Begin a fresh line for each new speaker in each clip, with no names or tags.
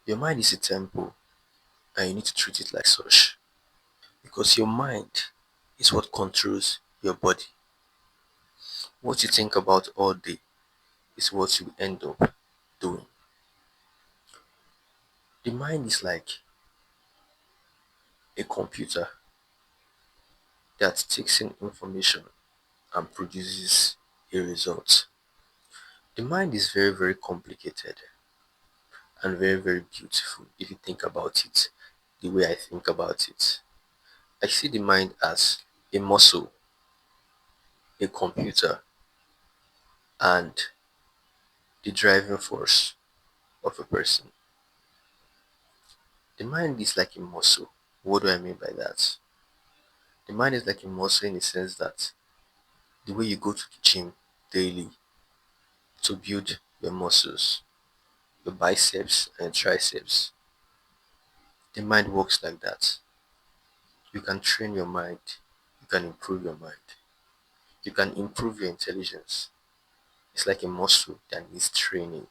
Your mind is a temple and you need to treat it like such because your mind is what controls your body. What you think about all day is what you end up doing. The mind is like a computer that takes in information and produces a result. The mind is very, very complicated and very, very beautiful if you think about it the way I think about it. I see the mind as a muscle, a computer, and the driving force of a person. The mind is like a muscle. What do I mean by that? The mind is like a muscle in the sense that the way you go to the gym daily to build your muscles, your biceps and triceps, the mind works like that. You can train your mind, you can improve your mind, you can improve your intelligence. It's like a muscle that needs training.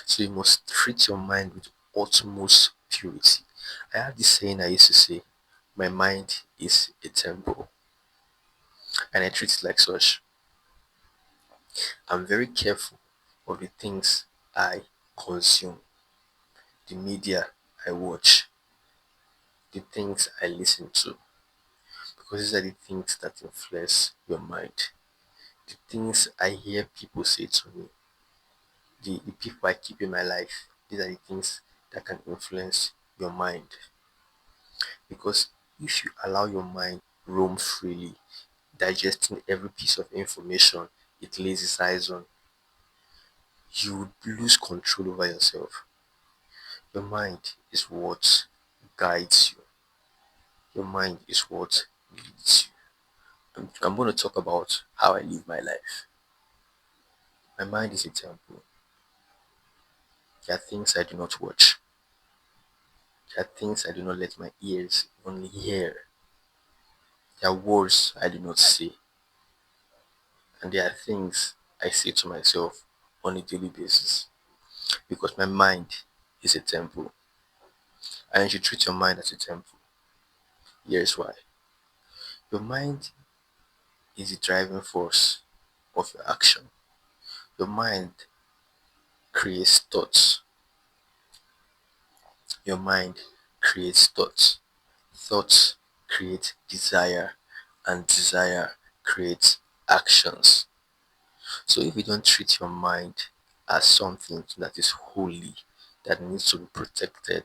So you must treat your mind with utmost purity. I have this saying I used to say, my mind is a temple, and I treat it like such. I'm very careful of the things I consume, the media I watch, the things I listen to, because these are the things that influence your mind. The things I hear people say to me, the people I keep in my life, these are the things that can influence your mind. Because if you allow your mind roam freely, digesting every piece of information it lays its eyes on, you would lose control over yourself. Your mind is what guides you. Your mind is what leads you. I'm going to talk about how I live my life. My mind is a temple. There are things I do not watch. There are things I do not let my ears only hear. There are words I do not say. And there are things I say to myself on a daily basis. Because my mind is a temple. And you should treat your mind as a temple. Here's why. Your mind is the driving force of your action. Your mind creates thoughts. Your mind creates thoughts. Thoughts create desire, and desire creates actions. So if you don't treat your mind as something that is holy, that needs to be protected,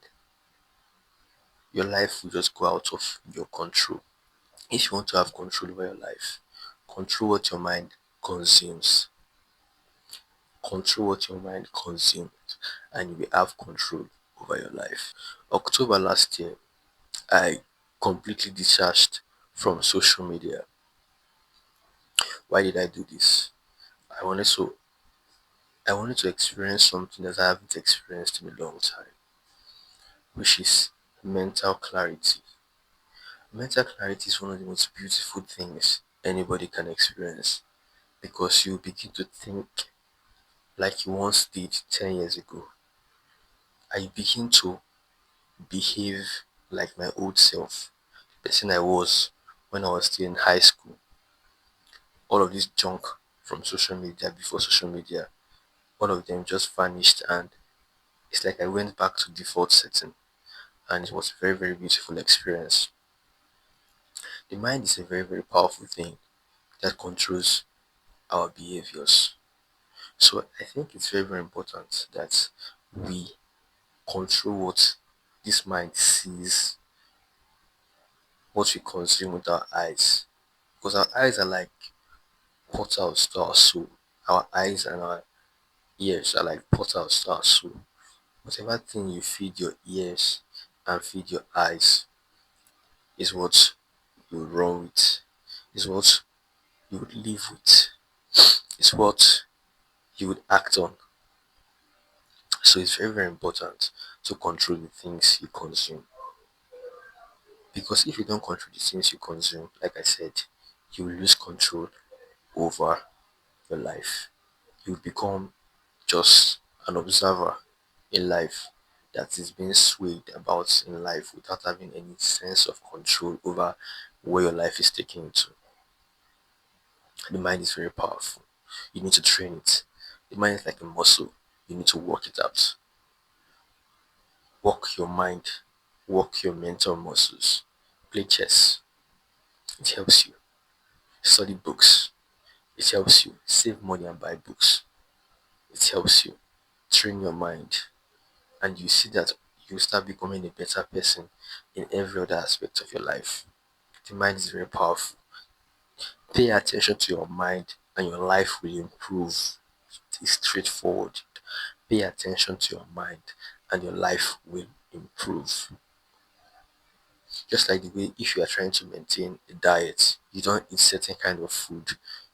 your life will just go out of your control. If you want to have control over your life, control what your mind consumes. Control what your mind consumes, and you will have control over your life. October last year, I completely detached from social media. Why did I do this? I wanted to I wanted to experience something that I haven't experienced in a long time, which is mental clarity. Mental clarity is one of the most beautiful things anybody can experience because you begin to think like you once did 10 years ago. I begin to behave like my old self, the person I was when I was still in high school. All of this junk from social media, before social media, all of them just vanished, and it's like I went back to default setting, and it was a very, very beautiful experience. The mind is a very, very powerful thing that controls our behaviors. So I think it's very, very important that we control what this mind sees, what we consume with our eyes. Because our eyes are like portals to our soul. Our eyes and our ears are like portals to our soul. Whatever thing you feed your ears and feed your eyes is what you run with, is what you would live with, is what you would act on. So it's very, very important to control the things you consume. Because if you don't control the things you consume, like I said, you will lose control over your life. You will become just an observer in life that is being swayed about in life without having any sense of control over where your life is taking you to. The mind is very powerful. You need to train it. The mind is like a muscle. You need to work it out. Work your mind, work your mental muscles. Play chess. It helps you. Study books. It helps you. Save money and buy books. It helps you. Train your mind. And you see that you start becoming a better person in every other aspect of your life. The mind is very powerful. Pay attention to your mind and your life will improve. It's straightforward. Pay attention to your mind and your life will improve. Just like the way if you are trying to maintain a diet, you don't eat certain kind of food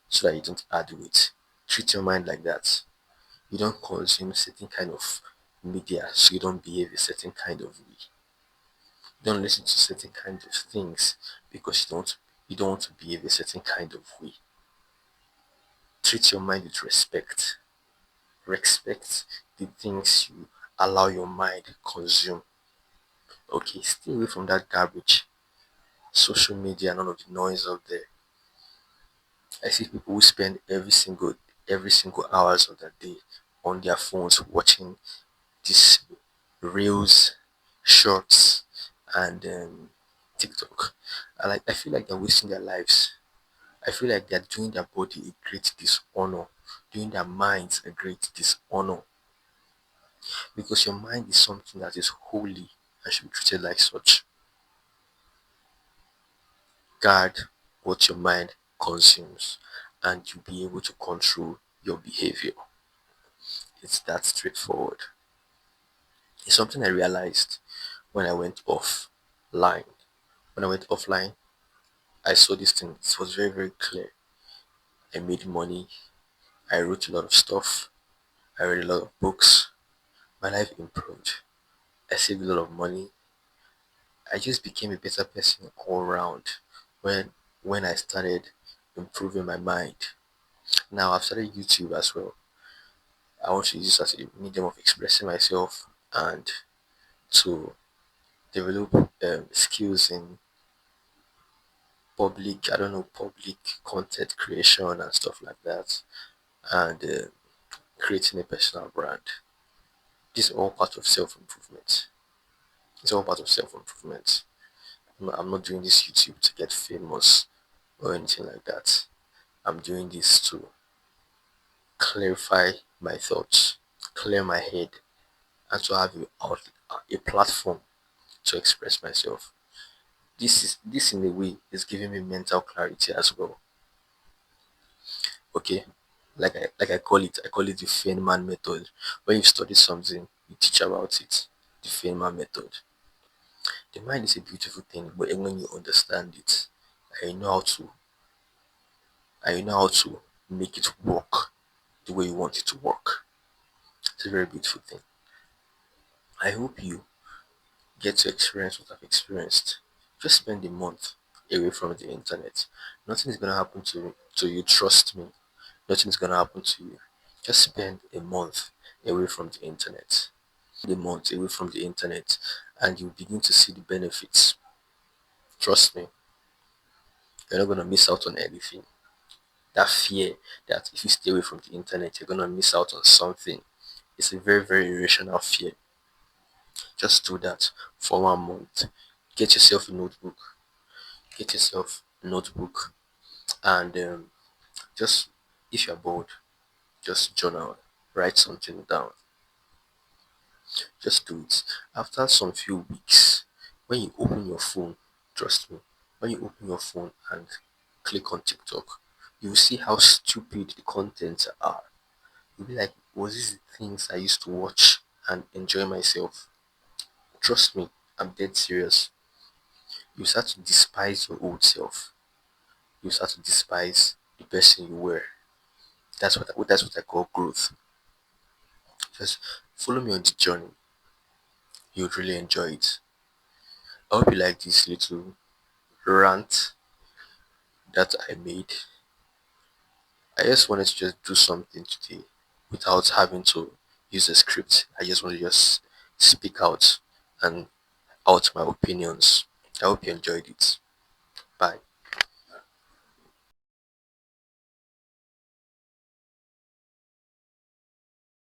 so that you don't add weight. Treat your mind like that. You don't consume certain kind of media so you don't behave a certain kind of way. You don't listen to certain kind of things because you don't want to behave a certain kind of way. Treat your mind with respect. Respect the things you allow your mind consume. Okay, stay away from that garbage. Social media, none of the noise out there. I see people who spend every single hours of the day on their phones watching these reels, shorts, and TikTok. I feel like they're wasting their lives. I feel like they're doing their body a great dishonor, doing their minds a great dishonor, because your mind is something that is holy and should be treated like such. Guard what your mind consumes, and you'll be able to control your behavior. It's that straightforward. It's something I realized when I went offline. When I went offline, I saw this thing. It was very, very clear. I made money. I wrote a lot of stuff. I read a lot of books. My life improved. I saved a lot of money. I just became a better person all around when I started improving my mind. Now I've started YouTube as well. I want to use it as a medium of expressing myself and to develop skills in public content creation and stuff like that, and creating a personal brand. This is all part of self improvement. It's all part of self improvement. I'm not doing this YouTube to get famous or anything like that. I'm doing this to clarify my thoughts, clear my head, and to have a platform to express myself. This in a way is giving me mental clarity as well. Okay, like I call it the Feynman method. When you study something, you teach about it. The Feynman method. The mind is a beautiful thing, but when you understand it, and you know how to make it work the way you want it to work. It's a very beautiful thing. I hope you get to experience what I've experienced. Just spend a month away from the internet. Nothing is gonna happen to you. Trust me. Nothing is gonna happen to you. Just spend a month away from the internet. A month away from the internet, and you begin to see the benefits. Trust me, you're not gonna miss out on anything. That fear that if you stay away from the internet, you're gonna miss out on something. It's a very, very irrational fear. Just do that for 1 month. Get yourself a notebook. Get yourself a notebook and just if you're bored, just journal, write something down. Just do it. After some few weeks, when you open your phone, trust me, when you open your phone and click on TikTok, you will see how stupid the contents are. You'll be like, was this the things I used to watch and enjoy myself? Trust me, I'm dead serious. You start to despise your old self. You start to despise the person you were. That's what I call growth. Just follow me on the journey. You'd really enjoy it. I hope you like this little rant that I made. I just wanted to just do something today. without having to use a script. I just want to just speak out and out my opinions. I hope you enjoyed it. Bye.